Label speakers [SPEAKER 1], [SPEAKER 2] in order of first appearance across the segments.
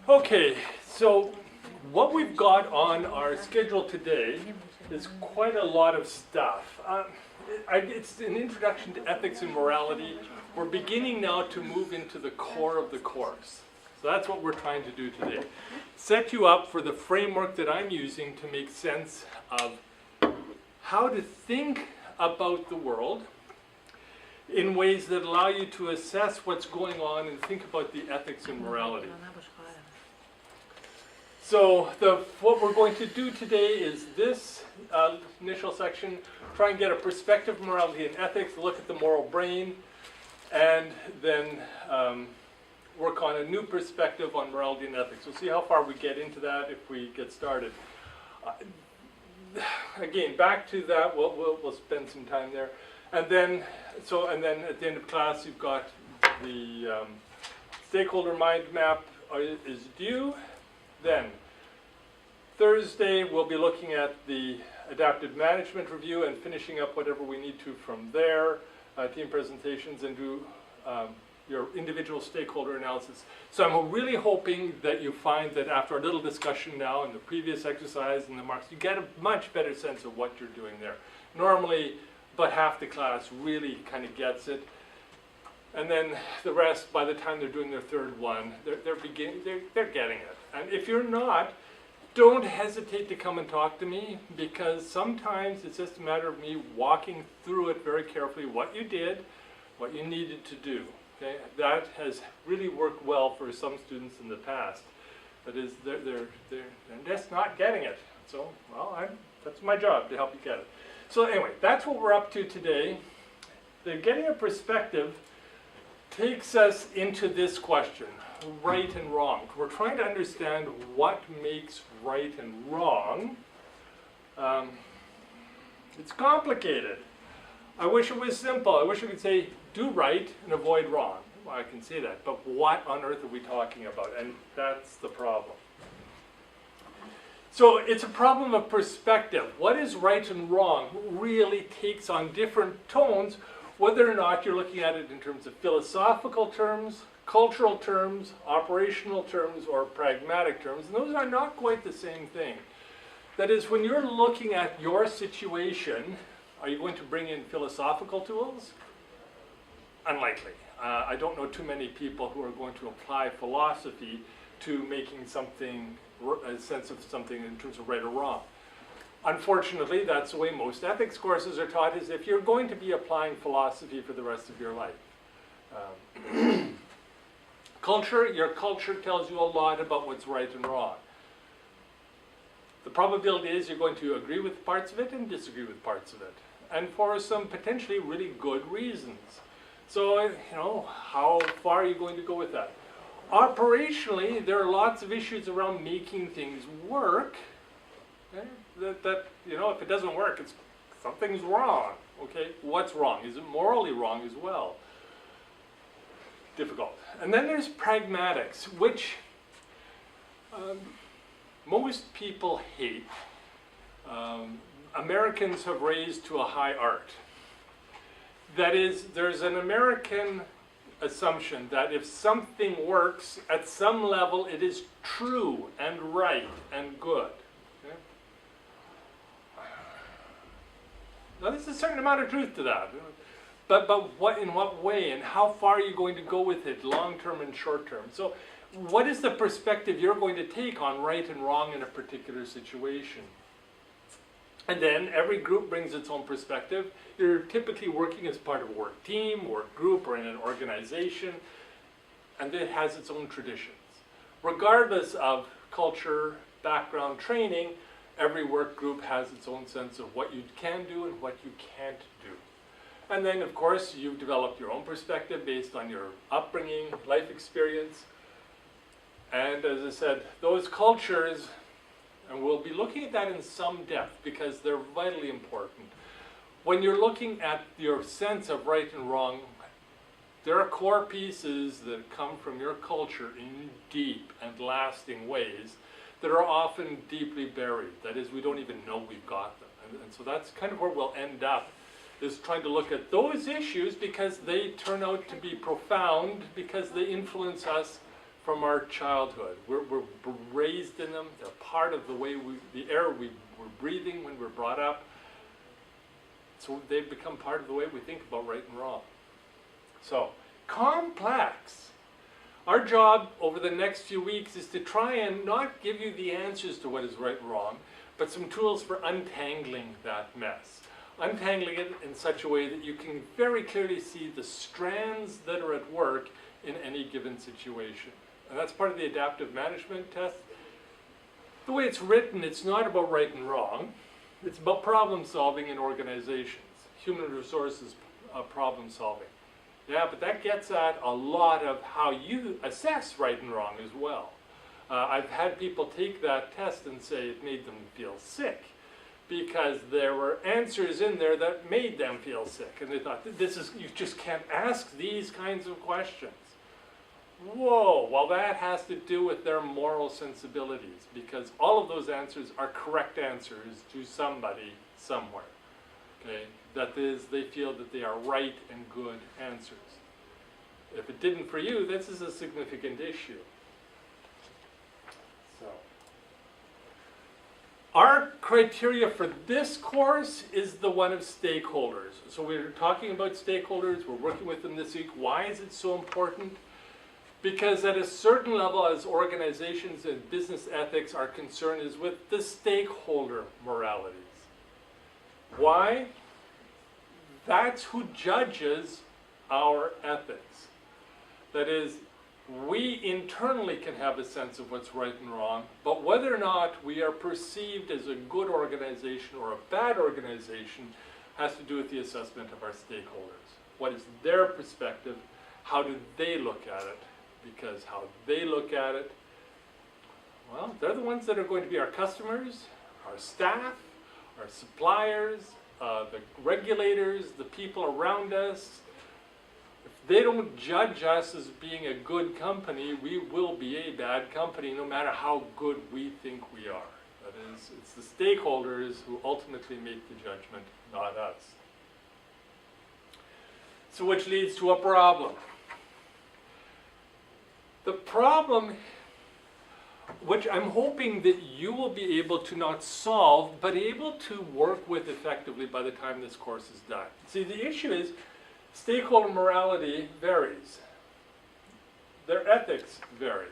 [SPEAKER 1] Okay, so what we've got on our schedule today is quite a lot of stuff. It's an introduction to ethics and morality. We're beginning now to move into the core of the course. So that's what we're trying to do today. Set you up for the framework that I'm using to make sense of how to think about the world in ways that allow you to assess what's going on and think about the ethics and morality. So what we're going to do today is this initial section, try and get a perspective of morality and ethics, look at the moral brain, and then work on a new perspective on morality and ethics. We'll see how far we get into that if we get started. Again, back to that, we'll spend some time there. And then at the end of class, you've got the stakeholder mind map is due. Then Thursday, we'll be looking at the adaptive management review and finishing up whatever we need to from there, team presentations, and do your individual stakeholder analysis. So I'm really hoping that you find that after a little discussion now and the previous exercise and the marks, you get a much better sense of what you're doing there. Normally, about half the class really kind of gets it. And then the rest, by the time they're doing their third one, they're getting it. And if you're not, don't hesitate to come and talk to me, because sometimes it's just a matter of me walking through it very carefully, what you did, what you needed to do. Okay? That has really worked well for some students in the past. That is, they're just not getting it. So, well, that's my job, to help you get it. So anyway, that's what we're up to today. The getting a perspective takes us into this question, right and wrong. We're trying to understand what makes right and wrong. It's complicated. I wish it was simple. I wish I could say, do right and avoid wrong. Well, I can say that, but what on earth are we talking about? And that's the problem. So it's a problem of perspective. What is right and wrong really takes on different tones, whether or not you're looking at it in terms of philosophical terms, cultural terms, operational terms, or pragmatic terms. And those are not quite the same thing. That is, when you're looking at your situation, are you going to bring in philosophical tools? Unlikely. I don't know too many people who are going to apply philosophy to making something, a sense of something in terms of right or wrong. Unfortunately, that's the way most ethics courses are taught, is if you're going to be applying philosophy for the rest of your life. Your culture tells you a lot about what's right and wrong. The probability is you're going to agree with parts of it and disagree with parts of it, and for some potentially really good reasons. So, how far are you going to go with that? Operationally, there are lots of issues around making things work. Okay? That if it doesn't work, something's wrong. Okay, what's wrong? Is it morally wrong as well? Difficult. And then there's pragmatics, which most people hate. Americans have raised to a high art. That is, there's an American assumption that if something works, at some level it is true and right and good. Okay? Now there's a certain amount of truth to that. But in what way, and how far are you going to go with it, long term and short term? So what is the perspective you're going to take on right and wrong in a particular situation? And then every group brings its own perspective. You're typically working as part of a work team, work group, or in an organization, and it has its own traditions. Regardless of culture, background, training, every work group has its own sense of what you can do and what you can't do. And then, of course, you've developed your own perspective based on your upbringing, life experience. And as I said, those cultures, and we'll be looking at that in some depth because they're vitally important. When you're looking at your sense of right and wrong, there are core pieces that come from your culture in deep and lasting ways that are often deeply buried. That is, we don't even know we've got them. And so that's kind of where we'll end up, is trying to look at those issues because they turn out to be profound, because they influence us from our childhood. We're raised in them. They're part of the way the air we're breathing when we're brought up. So they've become part of the way we think about right and wrong. So, complex. Our job over the next few weeks is to try and not give you the answers to what is right and wrong, but some tools for untangling that mess. Untangling it in such a way that you can very clearly see the strands that are at work in any given situation. And that's part of the adaptive management test. The way it's written, it's not about right and wrong. It's about problem solving in organizations, human resources problem solving. Yeah, but that gets at a lot of how you assess right and wrong as well. I've had people take that test and say it made them feel sick because there were answers in there that made them feel sick. And they thought, you just can't ask these kinds of questions. Whoa, well that has to do with their moral sensibilities because all of those answers are correct answers to somebody somewhere. Okay? That is, they feel that they are right and good answers. If it didn't for you, this is a significant issue. So, our criteria for this course is the one of stakeholders. So we're talking about stakeholders, we're working with them this week. Why is it so important? Because at a certain level, as organizations and business ethics are concerned, is with the stakeholder moralities. Why? That's who judges our ethics. That is, we internally can have a sense of what's right and wrong, but whether or not we are perceived as a good organization or a bad organization has to do with the assessment of our stakeholders. What is their perspective? How do they look at it? Because how they look at it, well, they're the ones that are going to be our customers, our staff, our suppliers, the regulators, the people around us. If they don't judge us as being a good company, we will be a bad company no matter how good we think we are. That is, it's the stakeholders who ultimately make the judgment, not us. So which leads to a problem. The problem, which I'm hoping that you will be able to not solve, but able to work with effectively by the time this course is done. See, the issue is stakeholder morality varies. Their ethics vary.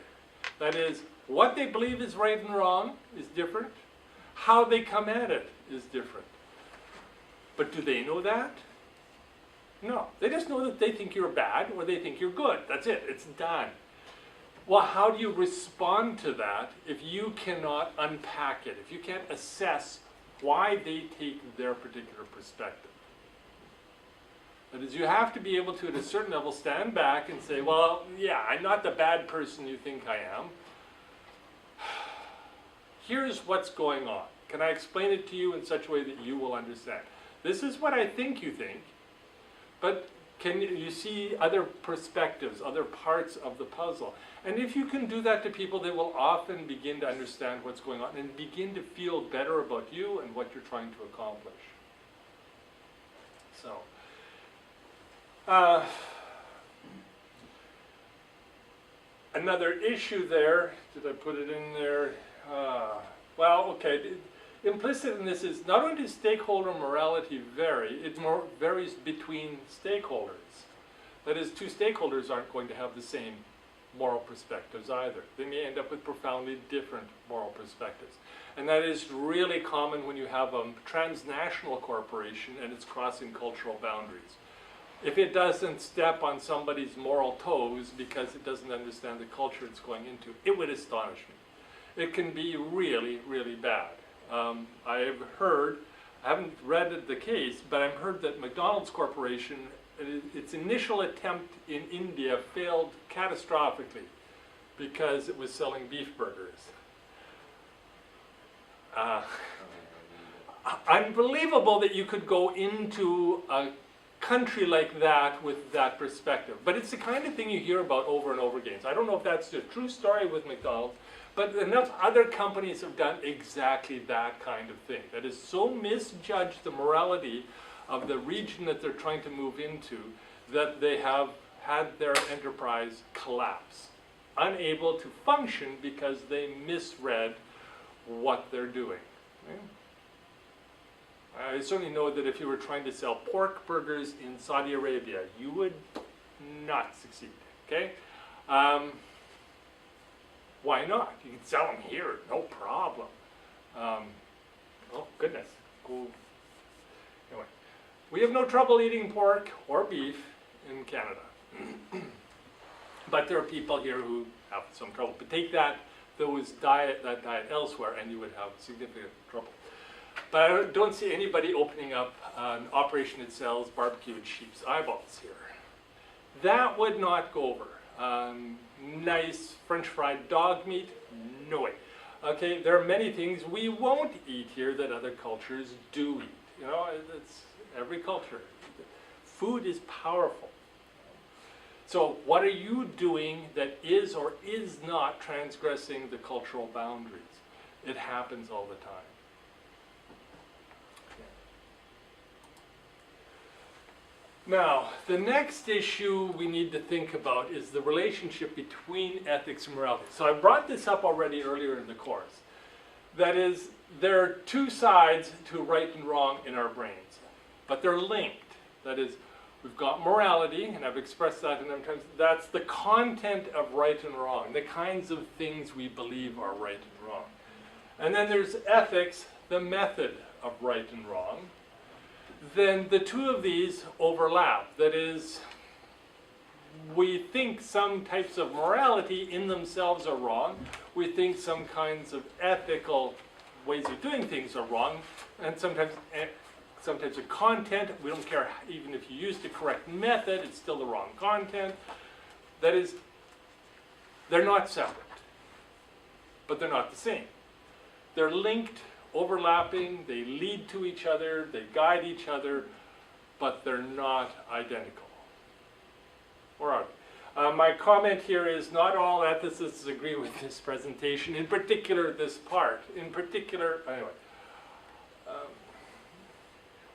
[SPEAKER 1] That is, what they believe is right and wrong is different. How they come at it is different. But do they know that? No. They just know that they think you're bad or they think you're good. That's it. It's done. Well, how do you respond to that if you cannot unpack it, if you can't assess why they take their particular perspective? That is, you have to be able to, at a certain level, stand back and say, well, yeah, I'm not the bad person you think I am. Here's what's going on. Can I explain it to you in such a way that you will understand? This is what I think you think, but can you see other perspectives, other parts of the puzzle? And if you can do that to people, they will often begin to understand what's going on and begin to feel better about you and what you're trying to accomplish. So, another issue there, did I put it in there? Well, okay. Implicit in this is not only does stakeholder morality vary, it varies between stakeholders. That is, two stakeholders aren't going to have the same moral perspectives either. They may end up with profoundly different moral perspectives. And that is really common when you have a transnational corporation and it's crossing cultural boundaries. If it doesn't step on somebody's moral toes because it doesn't understand the culture it's going into, it would astonish me. It can be really, really bad. I've heard, I haven't read the case, but I've heard that McDonald's Corporation, its initial attempt in India failed catastrophically because it was selling beef burgers. Unbelievable that you could go into a country like that with that perspective. But it's the kind of thing you hear about over and over again. So I don't know if that's a true story with McDonald's, but enough other companies have done exactly that kind of thing. That is, so misjudged the morality of the region that they're trying to move into that they have had their enterprise collapse. unable to function because they misread what they're doing. Okay? I certainly know that if you were trying to sell pork burgers in Saudi Arabia, you would not succeed. Okay? Why not? You can sell them here, no problem. Oh goodness, cool. Anyway, we have no trouble eating pork or beef in Canada. But there are people here who have some trouble. But take that diet elsewhere and you would have significant trouble. But I don't see anybody opening up an operation that sells barbecued sheep's eyeballs here. That would not go over. Nice French fried dog meat? No way. Okay, there are many things we won't eat here that other cultures do eat. You know, it's every culture. Food is powerful. So what are you doing that is or is not transgressing the cultural boundaries? It happens all the time. Now, the next issue we need to think about is the relationship between ethics and morality. So I brought this up already earlier in the course. That is, there are two sides to right and wrong in our brains, but they're linked. That is, we've got morality, and I've expressed that in times. That's the content of right and wrong, the kinds of things we believe are right and wrong. And then there's ethics, the method of right and wrong. Then the two of these overlap. That is, we think some types of morality in themselves are wrong. We think some kinds of ethical ways of doing things are wrong. And sometimes some types of content, we don't care even if you use the correct method, it's still the wrong content. That is, they're not separate, but they're not the same. They're linked, overlapping, they lead to each other, they guide each other, but they're not identical. Or are they? My comment here is not all ethicists agree with this presentation, in particular this part. In particular, anyway.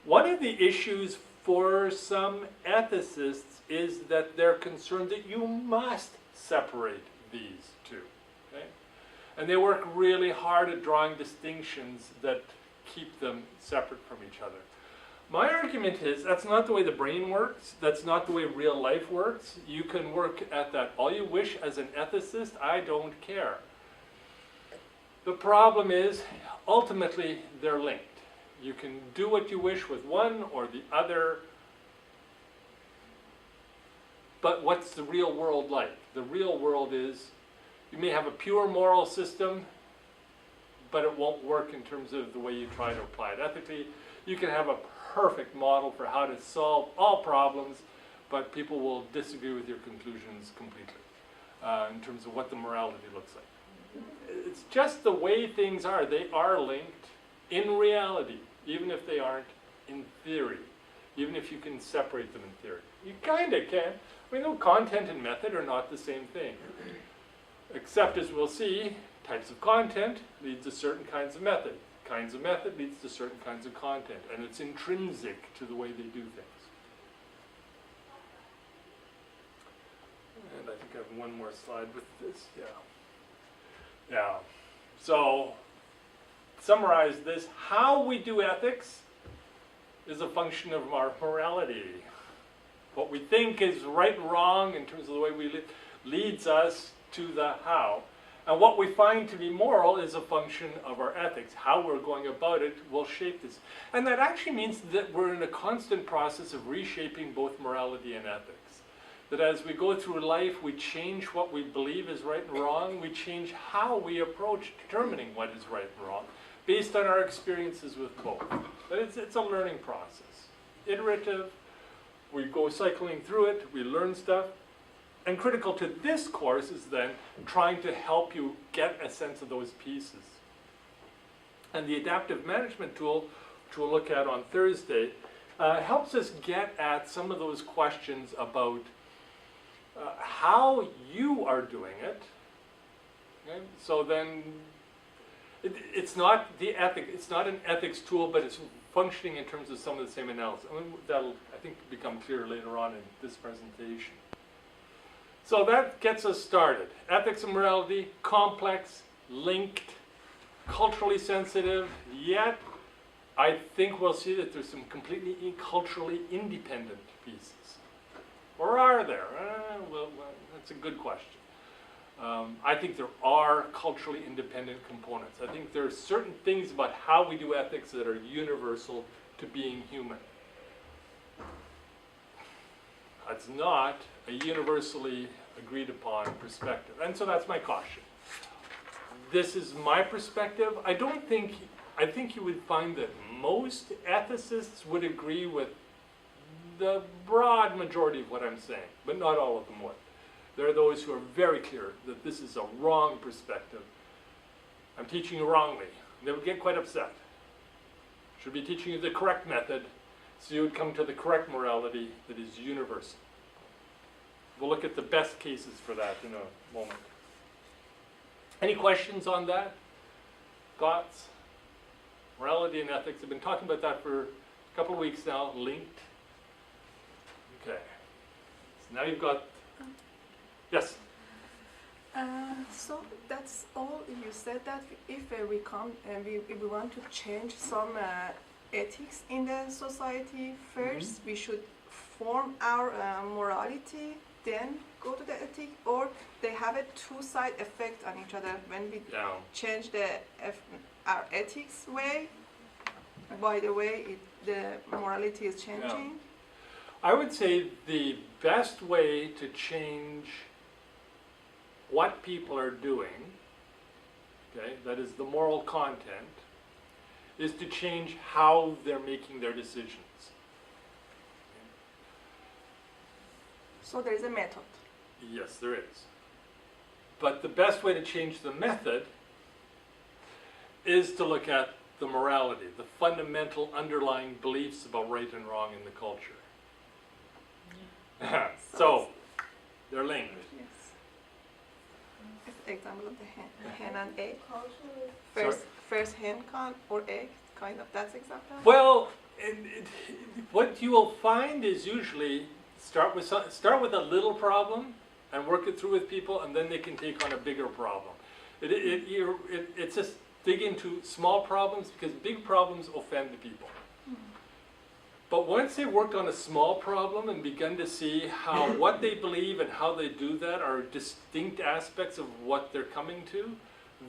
[SPEAKER 1] One of the issues for some ethicists is that they're concerned that you must separate these two. Okay? And they work really hard at drawing distinctions that keep them separate from each other. My argument is that's not the way the brain works. That's not the way real life works. You can work at that all you wish as an ethicist. I don't care. The problem is, ultimately, they're linked. You can do what you wish with one or the other. But what's the real world like? The real world is, you may have a pure moral system, but it won't work in terms of the way you try to apply it ethically. You can have a perfect model for how to solve all problems, but people will disagree with your conclusions completely in terms of what the morality looks like. It's just the way things are. They are linked in reality, even if they aren't in theory, even if you can separate them in theory. You kind of can. I mean, content and method are not the same thing. Except, as we'll see, types of content leads to certain kinds of method. Kinds of method leads to certain kinds of content, and it's intrinsic to the way they do things. And I think I have one more slide with this, yeah. So, summarize this, how we do ethics is a function of our morality. What we think is right and wrong in terms of the way we live leads us to the how. And what we find to be moral is a function of our ethics. How we're going about it will shape this. And that actually means that we're in a constant process of reshaping both morality and ethics. That as we go through life, we change what we believe is right and wrong. We change how we approach determining what is right and wrong based on our experiences with both. But it's a learning process. Iterative, we go cycling through it, we learn stuff. And critical to this course is then trying to help you get a sense of those pieces. And the adaptive management tool, which we'll look at on Thursday, helps us get at some of those questions about how you are doing it. Okay? So then, it's not an ethics tool, but it's functioning in terms of some of the same analysis. I mean, that'll, I think, become clear later on in this presentation. So that gets us started. Ethics and morality, complex, linked, culturally sensitive, yet I think we'll see that there's some completely culturally independent pieces. Or are there? Well, that's a good question. I think there are culturally independent components. I think there are certain things about how we do ethics that are universal to being human. It's not a universally agreed upon perspective. And so that's my caution. This is my perspective. I think you would find that most ethicists would agree with the broad majority of what I'm saying, but not all of them would. There are those who are very clear that this is a wrong perspective. I'm teaching you wrongly. They would get quite upset. Should be teaching you the correct method, so you would come to the correct morality that is universal. We'll look at the best cases for that in a moment. Any questions on that? Thoughts? Morality and ethics. I've been talking about that for a couple of weeks now, linked. Okay. So now you've got, yes?
[SPEAKER 2] So that's all you said, that if we come and we want to change some ethics in the society first, we should form our morality, then go to the ethic, or they have a two-side effect on each other. When we change our ethics way, by the way, the morality is changing.
[SPEAKER 1] I would say the best way to change what people are doing, okay, that is the moral content, is to change how they're making their decisions.
[SPEAKER 2] So there is a method.
[SPEAKER 1] Yes, there is. But the best way to change the method is to look at the morality, the fundamental underlying beliefs about right and wrong in the culture. So, they're linked.
[SPEAKER 2] Yes. Example of the hen and egg.
[SPEAKER 1] Sorry?
[SPEAKER 2] First hen or egg, kind of. That's example.
[SPEAKER 1] Well, what you will find is usually start with a little problem and work it through with people, and then they can take on a bigger problem. It's just dig into small problems, because big problems offend the people. But once they've worked on a small problem and begun to see how what they believe and how they do that are distinct aspects of what they're coming to,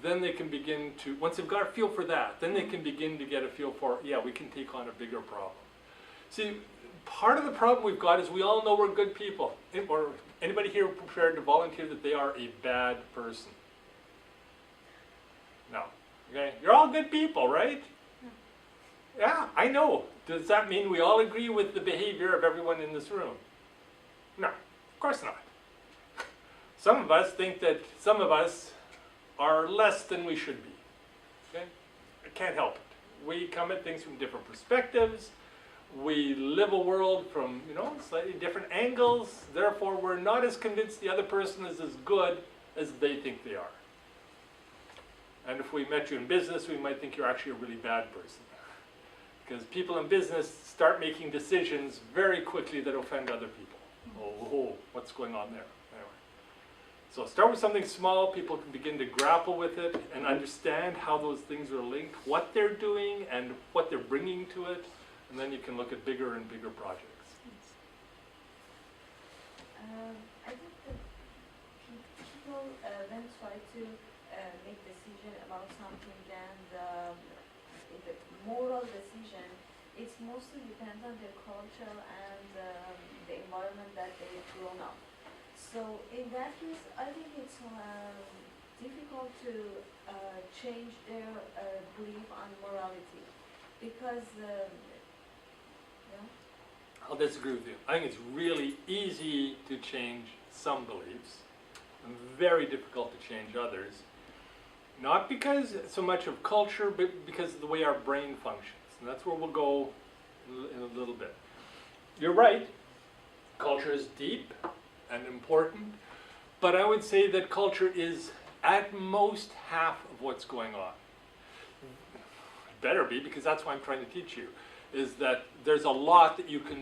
[SPEAKER 1] then they can begin to, once they've got a feel for that, then they can begin to get a feel for, yeah, we can take on a bigger problem. See, part of the problem we've got is we all know we're good people. Or anybody here prepared to volunteer that they are a bad person? No. Okay? You're all good people, right? Yeah, I know. Does that mean we all agree with the behavior of everyone in this room? No, of course not. Some of us think that some of us are less than we should be. Okay? I can't help it. We come at things from different perspectives. We live a world from, slightly different angles. Therefore, we're not as convinced the other person is as good as they think they are. And if we met you in business, we might think you're actually a really bad person. Because people in business start making decisions very quickly that offend other people. Oh, what's going on there? Anyway. So start with something small. People can begin to grapple with it and understand how those things are linked, what they're doing and what they're bringing to it. And then you can look at bigger and bigger projects.
[SPEAKER 3] I think that people then try to make decision about something, and the moral decision, it's mostly depends on their culture and the environment that they've grown up. So in that case, I think it's difficult to change their belief on morality, because
[SPEAKER 1] I'll disagree with you. I think it's really easy to change some beliefs and very difficult to change others. Not because so much of culture, but because of the way our brain functions. And that's where we'll go in a little bit. You're right. Culture is deep and important. But I would say that culture is at most half of what's going on. Better be, because that's why I'm trying to teach you, is that there's a lot that you can